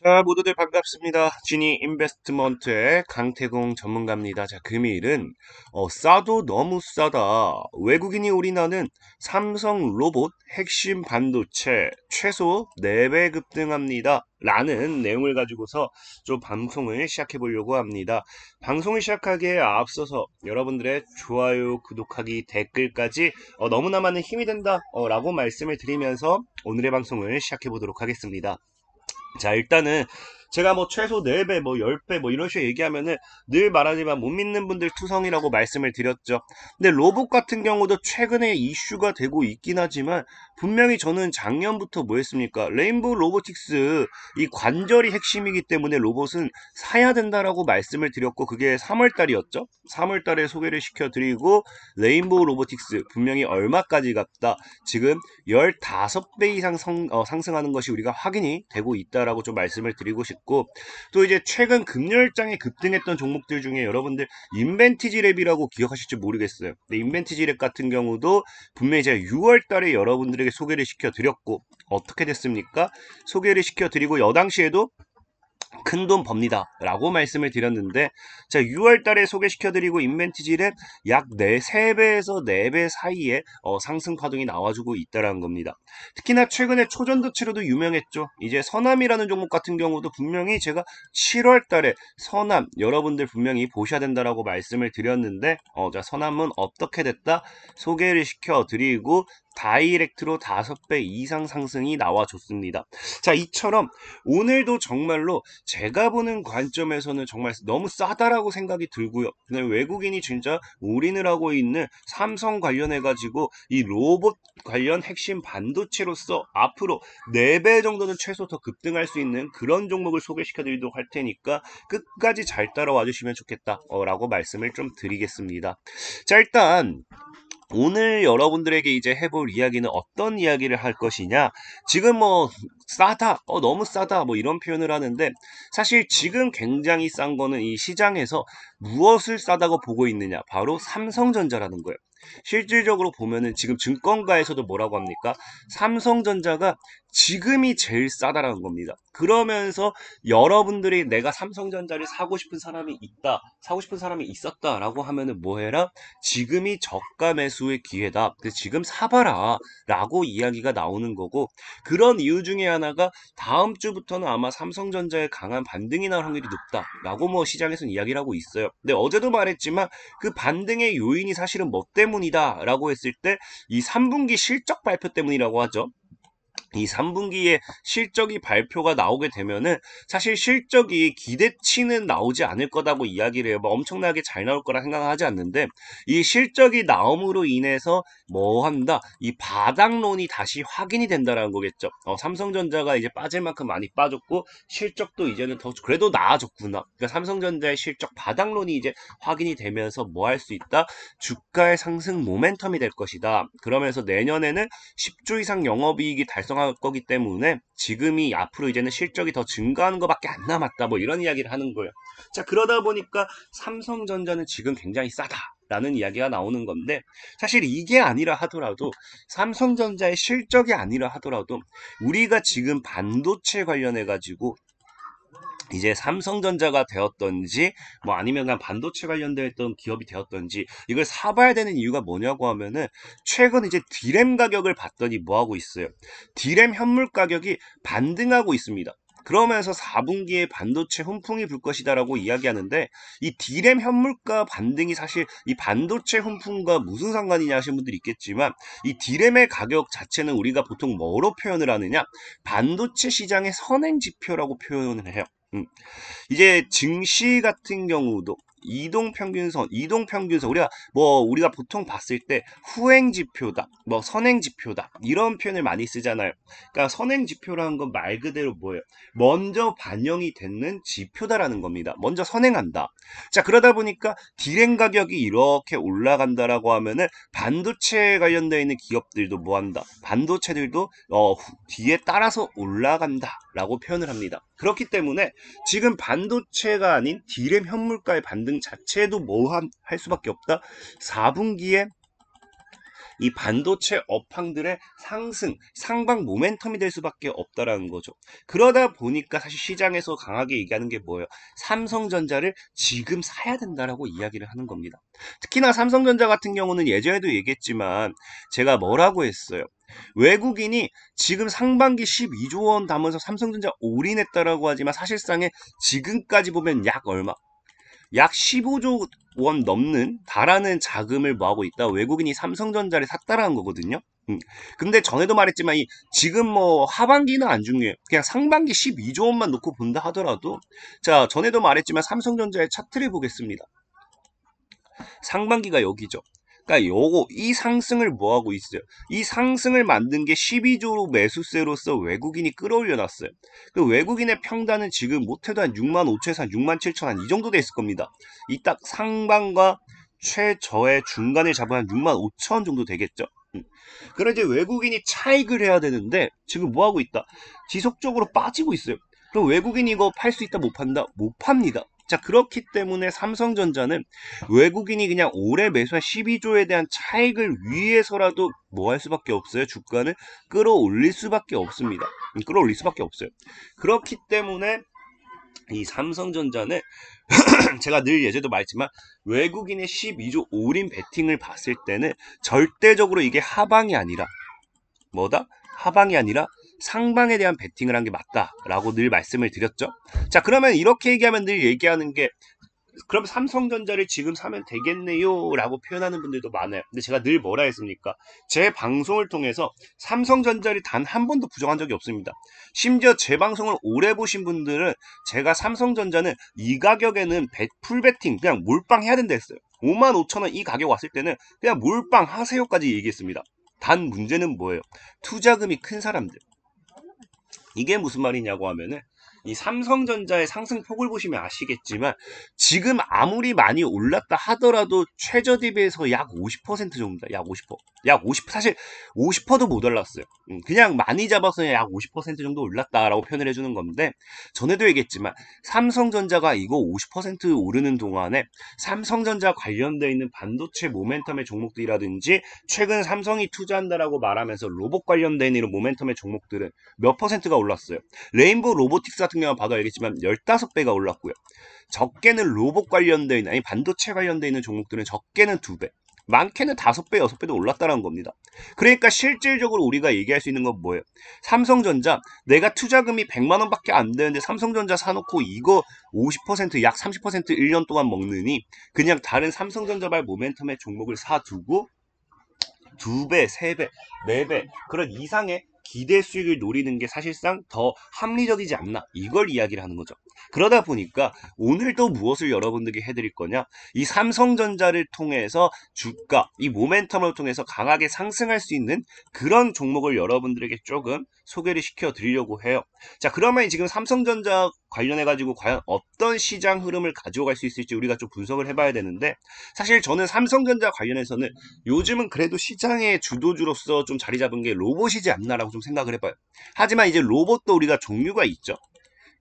자, 모두들 반갑습니다. 지니 인베스트먼트의 강태공 전문가입니다. 자, 금일은 싸도 너무 싸다. 외국인이 올인하는 삼성 로봇 핵심 반도체 최소 4배 급등합니다. 라는 내용을 가지고서 좀 방송을 시작해 보려고 합니다. 방송을 시작하기에 앞서서 여러분들의 좋아요, 구독하기, 댓글까지 너무나 많은 힘이 된다 라고 말씀을 드리면서 오늘의 방송을 시작해 보도록 하겠습니다. 자, 일단은 제가 뭐 최소 4배, 뭐 10배, 뭐 이런 식으로 얘기하면은 늘 말하지만 못 믿는 분들 투성이라고 말씀을 드렸죠. 근데 로봇 같은 경우도 최근에 이슈가 되고 있긴 하지만 분명히 저는 작년부터 뭐 했습니까? 레인보우 로보틱스 이 관절이 핵심이기 때문에 로봇은 사야 된다라고 말씀을 드렸고 그게 3월 달이었죠. 3월 달에 소개를 시켜드리고 레인보우 로보틱스 분명히 얼마까지 갔다. 지금 15배 이상 상승하는 것이 우리가 확인이 되고 있다라고 좀 말씀을 드리고 싶고 또 이제 최근 금요일장에 급등했던 종목들 중에 여러분들 인벤티지 랩이라고 기억하실지 모르겠어요. 근데 인벤티지 랩 같은 경우도 분명히 제가 6월 달에 여러분들에게 소개를 시켜드렸고 어떻게 됐습니까? 소개를 시켜드리고 여당시에도 큰돈 법니다 라고 말씀을 드렸는데 자 6월 달에 소개시켜드리고 인벤티지는 약 3배에서 4배 사이에 상승 파동이 나와주고 있다는 겁니다. 특히나 최근에 초전도체로도 유명했죠. 이제 서남이라는 종목 같은 경우도 분명히 제가 7월 달에 서남 여러분들 분명히 보셔야 된다라고 말씀을 드렸는데 자 서남은 어떻게 됐다 소개를 시켜드리고 다이렉트로 5배 이상 상승이 나와줬습니다. 자 이처럼 오늘도 정말로 제가 보는 관점에서는 정말 너무 싸다라고 생각이 들고요. 근데 외국인이 진짜 올인을 하고 있는 삼성 관련해가지고 이 로봇 관련 핵심 반도체로서 앞으로 4배 정도는 최소 더 급등할 수 있는 그런 종목을 소개시켜 드리도록 할 테니까 끝까지 잘 따라와 주시면 좋겠다 라고 말씀을 좀 드리겠습니다. 자 일단 오늘 여러분들에게 이제 해볼 이야기는 어떤 이야기를 할 것이냐 지금 뭐 싸다 너무 싸다 뭐 이런 표현을 하는데 사실 지금 굉장히 싼 거는 이 시장에서 무엇을 싸다고 보고 있느냐 바로 삼성전자라는 거예요. 실질적으로 보면은 지금 증권가에서도 뭐라고 합니까? 삼성전자가 지금이 제일 싸다라는 겁니다. 그러면서 여러분들이 내가 삼성전자를 사고 싶은 사람이 있다, 사고 싶은 사람이 있었다라고 하면은 뭐 해라? 지금이 저가 매수의 기회다. 그래서 지금 사봐라. 라고 이야기가 나오는 거고, 그런 이유 중에 하나가 다음 주부터는 아마 삼성전자의 강한 반등이 나올 확률이 높다. 라고 뭐 시장에서는 이야기를 하고 있어요. 근데 어제도 말했지만 그 반등의 요인이 사실은 뭐 때문이다. 라고 했을 때 이 3분기 실적 발표 때문이라고 하죠. 이 3분기에 실적이 발표가 나오게 되면은 사실 실적이 기대치는 나오지 않을 거다고 이야기를 해요. 뭐 엄청나게 잘 나올 거라 생각하지 않는데 이 실적이 나옴으로 인해서 뭐 한다? 이 바닥론이 다시 확인이 된다라는 거겠죠. 삼성전자가 이제 빠질 만큼 많이 빠졌고 실적도 이제는 더 그래도 나아졌구나. 그러니까 삼성전자의 실적 바닥론이 이제 확인이 되면서 뭐 할 수 있다? 주가의 상승 모멘텀이 될 것이다. 그러면서 내년에는 10조 이상 영업이익이 달성할 거기 때문에 지금이 앞으로 이제는 실적이 더 증가하는 것밖에 안 남았다. 뭐 이런 이야기를 하는 거예요. 자, 그러다 보니까 삼성전자는 지금 굉장히 싸다. 라는 이야기가 나오는 건데 사실 이게 아니라 하더라도 삼성전자의 실적이 아니라 하더라도 우리가 지금 반도체 관련해 가지고 이제 삼성전자가 되었던지 뭐 아니면 그냥 반도체 관련됐던 기업이 되었던지 이걸 사봐야 되는 이유가 뭐냐고 하면은 최근 이제 디램 가격을 봤더니 뭐 하고 있어요. 디램 현물 가격이 반등하고 있습니다. 그러면서 4분기에 반도체 훈풍이 불 것이다라고 이야기하는데 이 디램 현물가 반등이 사실 이 반도체 훈풍과 무슨 상관이냐 하시는 분들이 있겠지만 이 디램의 가격 자체는 우리가 보통 뭐로 표현을 하느냐 반도체 시장의 선행 지표라고 표현을 해요. 이제 증시 같은 경우도 이동평균선 우리가 보통 봤을 때 후행 지표다, 뭐 선행 지표다 이런 표현을 많이 쓰잖아요. 그러니까 선행 지표라는 건 말 그대로 뭐예요? 먼저 반영이 되는 지표다라는 겁니다. 먼저 선행한다. 자 그러다 보니까 디램 가격이 이렇게 올라간다라고 하면은 반도체 관련되어 있는 기업들도 뭐한다? 반도체들도 뒤에 따라서 올라간다라고 표현을 합니다. 그렇기 때문에 지금 반도체가 아닌 디램 현물가의 반등 자체도 뭐 할 수밖에 없다. 4분기에 이 반도체 업황들의 상승, 상방 모멘텀이 될 수밖에 없다라는 거죠. 그러다 보니까 사실 시장에서 강하게 얘기하는 게 뭐예요? 삼성전자를 지금 사야 된다라고 이야기를 하는 겁니다. 특히나 삼성전자 같은 경우는 예전에도 얘기했지만 제가 뭐라고 했어요? 외국인이 지금 상반기 12조 원 담아서 삼성전자 올인했다라고 하지만 사실상에 지금까지 보면 약 얼마? 약 15조 원 넘는 달하는 자금을 모으고 있다. 외국인이 삼성전자를 샀다라는 거거든요. 근데 전에도 말했지만 지금 뭐 하반기는 안 중요해요. 그냥 상반기 12조 원만 놓고 본다 하더라도 자, 전에도 말했지만 삼성전자의 차트를 보겠습니다. 상반기가 여기죠. 그러니까 이 상승을 뭐 하고 있어요? 이 상승을 만든 게 12조 매수세로서 외국인이 끌어올려 놨어요. 그 외국인의 평단은 지금 못해도 한 6만 5천에서 한 6만 7천 한 이 정도 돼 있을 겁니다. 이 딱 상반과 최저의 중간을 잡으면 한 6만 5천 정도 되겠죠. 그럼 이제 외국인이 차익을 해야 되는데 지금 뭐 하고 있다? 지속적으로 빠지고 있어요. 그럼 외국인이 이거 팔 수 있다 못 판다? 못 팝니다. 자, 그렇기 때문에 삼성전자는 외국인이 그냥 올해 매수한 12조에 대한 차익을 위해서라도 뭐 할 수밖에 없어요. 주가는 끌어올릴 수밖에 없습니다. 끌어올릴 수밖에 없어요. 그렇기 때문에 이 삼성전자는 제가 늘 예전에도 말했지만 외국인의 12조 올인 베팅을 봤을 때는 절대적으로 이게 하방이 아니라 뭐다? 하방이 아니라 상방에 대한 베팅을 한 게 맞다라고 늘 말씀을 드렸죠. 자, 그러면 이렇게 얘기하면 늘 얘기하는 게 그럼 삼성전자를 지금 사면 되겠네요 라고 표현하는 분들도 많아요. 근데 제가 늘 뭐라 했습니까? 제 방송을 통해서 삼성전자를 단 한 번도 부정한 적이 없습니다. 심지어 제 방송을 오래 보신 분들은 제가 삼성전자는 이 가격에는 풀베팅 그냥 몰빵 해야 된다 했어요. 5만 5천 원 이 가격 왔을 때는 그냥 몰빵 하세요까지 얘기했습니다. 단 문제는 뭐예요? 투자금이 큰 사람들. 이게 무슨 말이냐고 하면은 이 삼성전자의 상승폭을 보시면 아시겠지만 지금 아무리 많이 올랐다 하더라도 최저 대비해서 약 50% 정도다. 약 50%. 약 50%, 사실 50%도 못 올랐어요. 그냥 많이 잡아서 약 50% 정도 올랐다라고 표현을 해주는 건데 전에도 얘기했지만 삼성전자가 이거 50% 오르는 동안에 삼성전자 관련되어 있는 반도체 모멘텀의 종목들이라든지 최근 삼성이 투자한다라고 말하면서 로봇 관련된 이런 모멘텀의 종목들은 몇 퍼센트가 올랐어요. 레인보우 로보틱스 같은 경우는 봐도 알겠지만 15배가 올랐고요. 적게는 로봇 관련되어 있는 아니 반도체 관련되어 있는 종목들은 적게는 2배. 많게는 5배, 6배도 올랐다는 겁니다. 그러니까 실질적으로 우리가 얘기할 수 있는 건 뭐예요? 삼성전자, 내가 투자금이 100만 원밖에 안 되는데 삼성전자 사놓고 이거 50%, 약 30% 1년 동안 먹느니 그냥 다른 삼성전자발 모멘텀의 종목을 사두고 2배, 3배, 4배 그런 이상의 기대 수익을 노리는 게 사실상 더 합리적이지 않나 이걸 이야기를 하는 거죠. 그러다 보니까 오늘 또 무엇을 여러분들에게 해드릴 거냐 이 삼성전자를 통해서 주가 이 모멘텀을 통해서 강하게 상승할 수 있는 그런 종목을 여러분들에게 조금 소개를 시켜 드리려고 해요. 자, 그러면 지금 삼성전자 관련해 가지고 과연 어떤 시장 흐름을 가져갈 수 있을지 우리가 좀 분석을 해봐야 되는데 사실 저는 삼성전자 관련해서는 요즘은 그래도 시장의 주도주로서 좀 자리 잡은 게 로봇이지 않나라고 좀 생각을 해봐요. 하지만 이제 로봇도 우리가 종류가 있죠.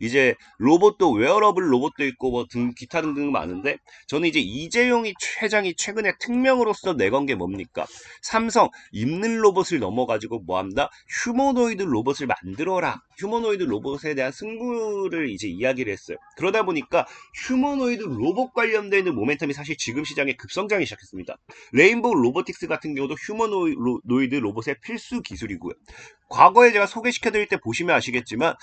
이제 로봇도 웨어러블 로봇도 있고 뭐 기타 등등 많은데 저는 이제 이재용이 회장이 최근에 특명으로서 내건 게 뭡니까? 삼성 입는 로봇을 넘어가지고 뭐한다? 휴머노이드 로봇을 만들어라. 휴머노이드 로봇에 대한 승부를 이제 이야기를 했어요. 그러다 보니까 휴머노이드 로봇 관련되어 있는 모멘텀이 사실 지금 시장에 급성장이 시작했습니다. 레인보우 로보틱스 같은 경우도 휴머노이드 로봇의 필수 기술이고요. 과거에 제가 소개시켜드릴 때 보시면 아시겠지만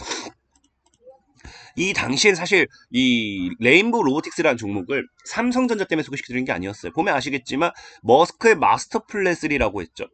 이 당시엔 사실 이 레인보우 로보틱스라는 종목을 삼성전자 때문에 소개시켜드린 게 아니었어요. 보면 아시겠지만 머스크의 마스터 플랜 3라고 했죠.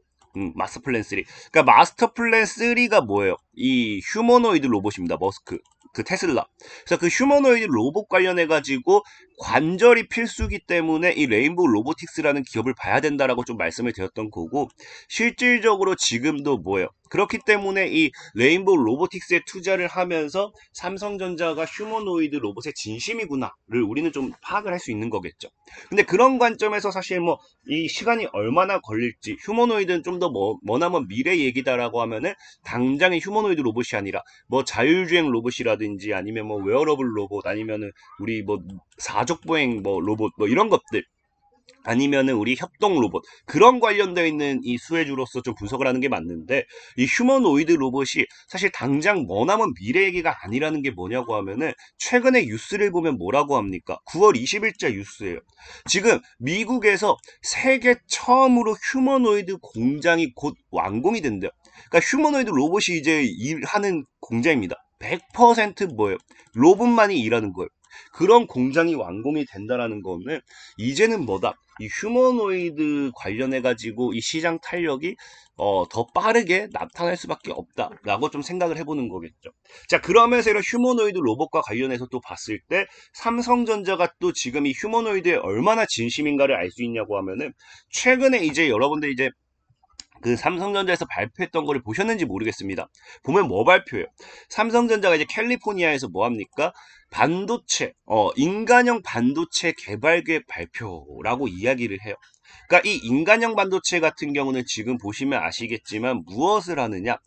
마스터 플랜 3. 그러니까 마스터 플랜 3가 뭐예요? 이 휴머노이드 로봇입니다. 머스크. 그 테슬라. 그래서 그 휴머노이드 로봇 관련해가지고 관절이 필수기 때문에 이 레인보우 로보틱스라는 기업을 봐야 된다라고 좀 말씀을 드렸던 거고 실질적으로 지금도 뭐예요? 그렇기 때문에 이 레인보우 로보틱스에 투자를 하면서 삼성전자가 휴머노이드 로봇의 진심이구나를 우리는 좀 파악을 할 수 있는 거겠죠. 근데 그런 관점에서 사실 뭐 이 시간이 얼마나 걸릴지 휴머노이드는 좀 더 머나먼 미래 얘기다라고 하면은 당장의 휴머노이드 로봇이 아니라 뭐 자율주행 로봇이라든지 아니면 뭐 웨어러블 로봇 아니면은 우리 뭐 사족보행 뭐 로봇 뭐 이런 것들 아니면은 우리 협동 로봇 그런 관련되어 있는 이 수혜주로서 좀 분석을 하는 게 맞는데, 이 휴머노이드 로봇이 사실 당장 머나먼 미래 얘기가 아니라는 게 뭐냐고 하면은 최근에 뉴스를 보면 뭐라고 합니까? 9월 20일자 뉴스예요. 지금 미국에서 세계 처음으로 휴머노이드 공장이 곧 완공이 된대요. 그러니까 휴머노이드 로봇이 이제 일하는 공장입니다. 100% 뭐예요? 로봇만이 일하는 거예요. 그런 공장이 완공이 된다라는 거는 이제는 뭐다? 이 휴머노이드 관련해 가지고 이 시장 탄력이 더 빠르게 나타날 수밖에 없다라고 좀 생각을 해보는 거겠죠. 자, 그러면서 이런 휴머노이드 로봇과 관련해서 또 봤을 때 삼성전자가 또 지금 이 휴머노이드에 얼마나 진심인가를 알 수 있냐고 하면은, 최근에 이제 여러분들 이제 그 삼성전자에서 발표했던 거를 보셨는지 모르겠습니다. 보면 뭐 발표해요? 삼성전자가 이제 캘리포니아에서 뭐 합니까? 반도체, 인간형 반도체 개발 계획 발표라고 이야기를 해요. 그러니까 이 인간형 반도체 같은 경우는 지금 보시면 아시겠지만 무엇을 하느냐?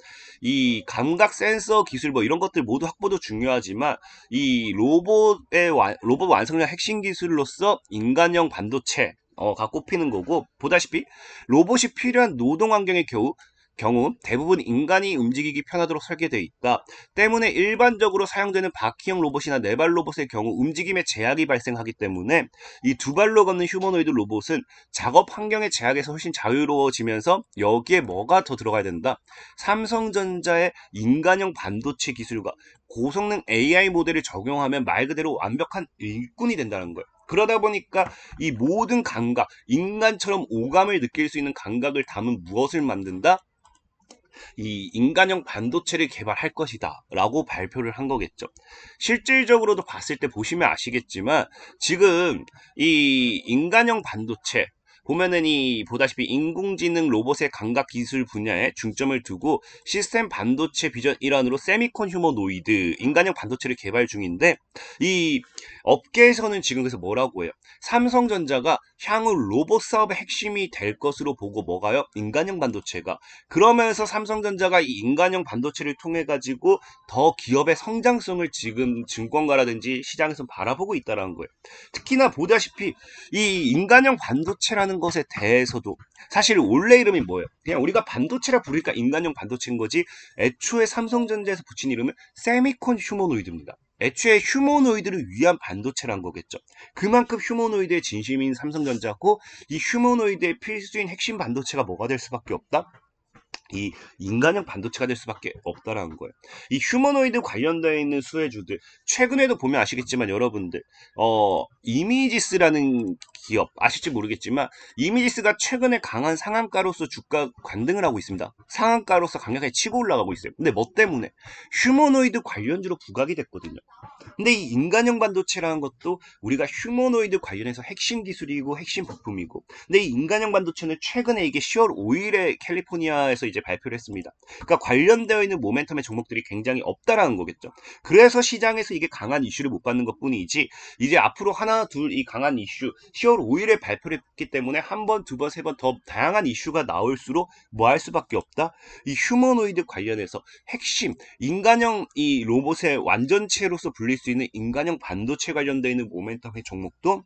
이 감각 센서 기술 뭐 이런 것들 모두 확보도 중요하지만, 이 로봇 완성량 핵심 기술로서 인간형 반도체 가 꼽히는 거고, 보다시피 로봇이 필요한 노동 환경의 경우 대부분 인간이 움직이기 편하도록 설계되어 있다 때문에 일반적으로 사용되는 바퀴형 로봇이나 네발 로봇의 경우 움직임에 제약이 발생하기 때문에 이 두 발로 걷는 휴머노이드 로봇은 작업 환경의 제약에서 훨씬 자유로워지면서, 여기에 뭐가 더 들어가야 된다? 삼성전자의 인간형 반도체 기술과 고성능 AI 모델을 적용하면 말 그대로 완벽한 일꾼이 된다는 거예요. 그러다 보니까 이 모든 감각, 인간처럼 오감을 느낄 수 있는 감각을 담은 무엇을 만든다? 이 인간형 반도체를 개발할 것이다 라고 발표를 한 거겠죠. 실질적으로도 봤을 때 보시면 아시겠지만, 지금 이 인간형 반도체 보면은 이 보다시피 인공지능 로봇의 감각 기술 분야에 중점을 두고 시스템 반도체 비전 일환으로 세미콘 휴머노이드 인간형 반도체를 개발 중인데, 이 업계에서는 지금 그래서 뭐라고 해요? 삼성전자가 향후 로봇 사업의 핵심이 될 것으로 보고, 뭐가요? 인간형 반도체가. 그러면서 삼성전자가 이 인간형 반도체를 통해 가지고 더 기업의 성장성을 지금 증권가라든지 시장에서 바라보고 있다는 거예요. 특히나 보다시피 이 인간형 반도체라는 것에 대해서도 사실 원래 이름이 뭐예요? 그냥 우리가 반도체라 부르니까 인간형 반도체인 거지, 애초에 삼성전자에서 붙인 이름은 세미콘 휴머노이드입니다. 애초에 휴머노이드를 위한 반도체란 거겠죠. 그만큼 휴머노이드의 진심인 삼성전자고, 이 휴머노이드의 필수인 핵심 반도체가 뭐가 될 수밖에 없다? 이 인간형 반도체가 될 수밖에 없다라는 거예요. 이 휴머노이드 관련되어 있는 수혜주들, 최근에도 보면 아시겠지만 여러분들, 이미지스라는 기업 아실지 모르겠지만, 이미지스가 최근에 강한 상한가로서 주가 관등을 하고 있습니다. 상한가로서 강력하게 치고 올라가고 있어요. 근데 뭐 때문에? 휴머노이드 관련주로 부각이 됐거든요. 근데 이 인간형 반도체라는 것도 우리가 휴머노이드 관련해서 핵심 기술이고 핵심 부품이고, 근데 이 인간형 반도체는 최근에 이게 10월 5일에 캘리포니아에서 이제 발표를 했습니다. 그러니까 관련되어 있는 모멘텀의 종목들이 굉장히 없다라는 거겠죠. 그래서 시장에서 이게 강한 이슈를 못 받는 것 뿐이지, 이제 앞으로 하나 둘 이 강한 이슈 10월 5일에 발표를 했기 때문에 한 번, 두 번, 세 번 더 다양한 이슈가 나올수록 뭐 할 수밖에 없다? 이 휴머노이드 관련해서 핵심 인간형 이 로봇의 완전체로서 불릴 수 있는 인간형 반도체 관련되어 있는 모멘텀의 종목도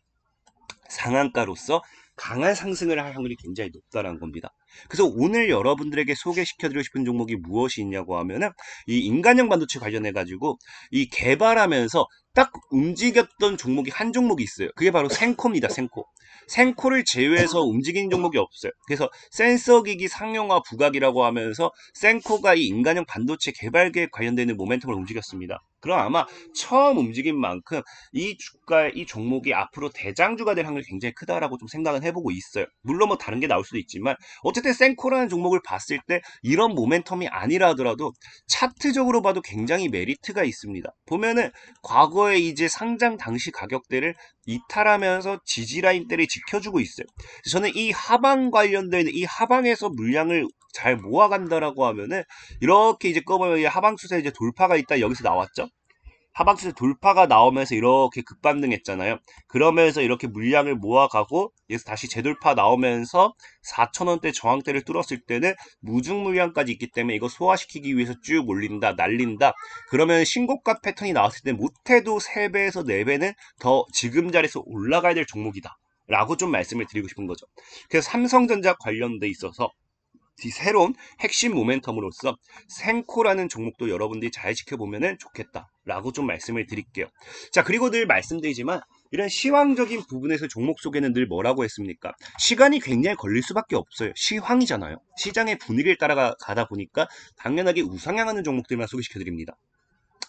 상한가로서 강한 상승을 할 확률이 굉장히 높다는 겁니다. 그래서 오늘 여러분들에게 소개시켜드리고 싶은 종목이 무엇이 있냐고 하면은, 이 인간형 반도체 관련해가지고 이 개발하면서 딱 움직였던 종목이 한 종목이 있어요. 그게 바로 생코입니다. 생코. 생코를 제외해서 움직이는 종목이 없어요. 그래서 센서기기 상용화 부각이라고 하면서 생코가 이 인간형 반도체 개발 계획 관련되는 모멘텀을 움직였습니다. 그럼 아마 처음 움직인 만큼 이 주가, 이 종목이 앞으로 대장주가 될 확률이 굉장히 크다라고 좀 생각은 해보고 있어요. 물론 뭐 다른 게 나올 수도 있지만, 어쨌든 생코라는 종목을 봤을 때 이런 모멘텀이 아니라 하더라도 차트적으로 봐도 굉장히 메리트가 있습니다. 보면은 과거에 이제 상장 당시 가격대를 이탈하면서 지지라인대를 지켜주고 있어요. 저는 이 하방 관련된 이 하방에서 물량을 잘 모아간다라고 하면은, 이렇게 이제 꺼보면 하방 추세 이제 돌파가 있다 여기서 나왔죠. 하방추세 돌파가 나오면서 이렇게 급반등했잖아요. 그러면서 이렇게 물량을 모아가고 여기서 다시 재돌파 나오면서 4,000원대 저항대를 뚫었을 때는 무중 물량까지 있기 때문에 이거 소화시키기 위해서 쭉 올린다, 날린다. 그러면 신고가 패턴이 나왔을 때 못해도 3배에서 4배는 더 지금 자리에서 올라가야 될 종목이다. 라고 좀 말씀을 드리고 싶은 거죠. 그래서 삼성전자 관련돼 있어서 이 새로운 핵심 모멘텀으로서 생코라는 종목도 여러분들이 잘 지켜보면 좋겠다라고 좀 말씀을 드릴게요. 자, 그리고 늘 말씀드리지만 이런 시황적인 부분에서 종목 속에는 늘 뭐라고 했습니까? 시간이 굉장히 걸릴 수밖에 없어요. 시황이잖아요. 시장의 분위기를 따라가다 보니까 당연하게 우상향하는 종목들만 소개시켜드립니다.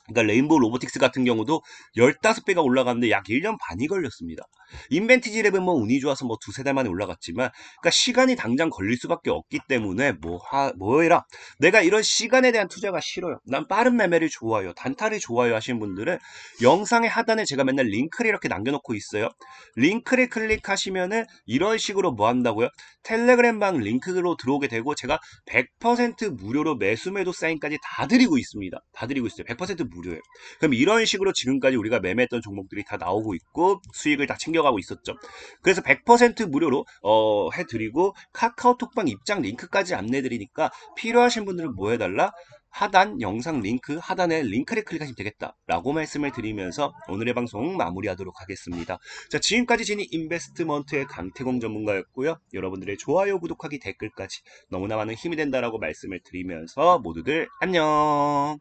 그러니까 레인보우 로보틱스 같은 경우도 15배가 올라갔는데 약 1년 반이 걸렸습니다. 인벤티지 랩은 뭐 운이 좋아서 뭐 두세 달 만에 올라갔지만, 그러니까 시간이 당장 걸릴 수밖에 없기 때문에 뭐 해라. 내가 이런 시간에 대한 투자가 싫어요. 난 빠른 매매를 좋아해요. 단타를 좋아해요 하시는 분들은 영상의 하단에 제가 맨날 링크를 이렇게 남겨놓고 있어요. 링크를 클릭하시면은 이런 식으로 뭐 한다고요? 텔레그램방 링크로 들어오게 되고 제가 100% 무료로 매수 매도 사인까지 다 드리고 있습니다. 다 드리고 있어요. 100% 무료예요. 그럼 이런 식으로 지금까지 우리가 매매했던 종목들이 다 나오고 있고 수익을 다 챙겨가고 있었죠. 그래서 100% 무료로 해드리고 카카오톡방 입장 링크까지 안내드리니까 필요하신 분들은 뭐 해달라? 하단 영상 링크 하단에 링크를 클릭하시면 되겠다 라고 말씀을 드리면서 오늘의 방송 마무리하도록 하겠습니다. 자, 지금까지 지니 인베스트먼트의 강태공 전문가였고요. 여러분들의 좋아요, 구독하기, 댓글까지 너무나 많은 힘이 된다라고 말씀을 드리면서 모두들 안녕.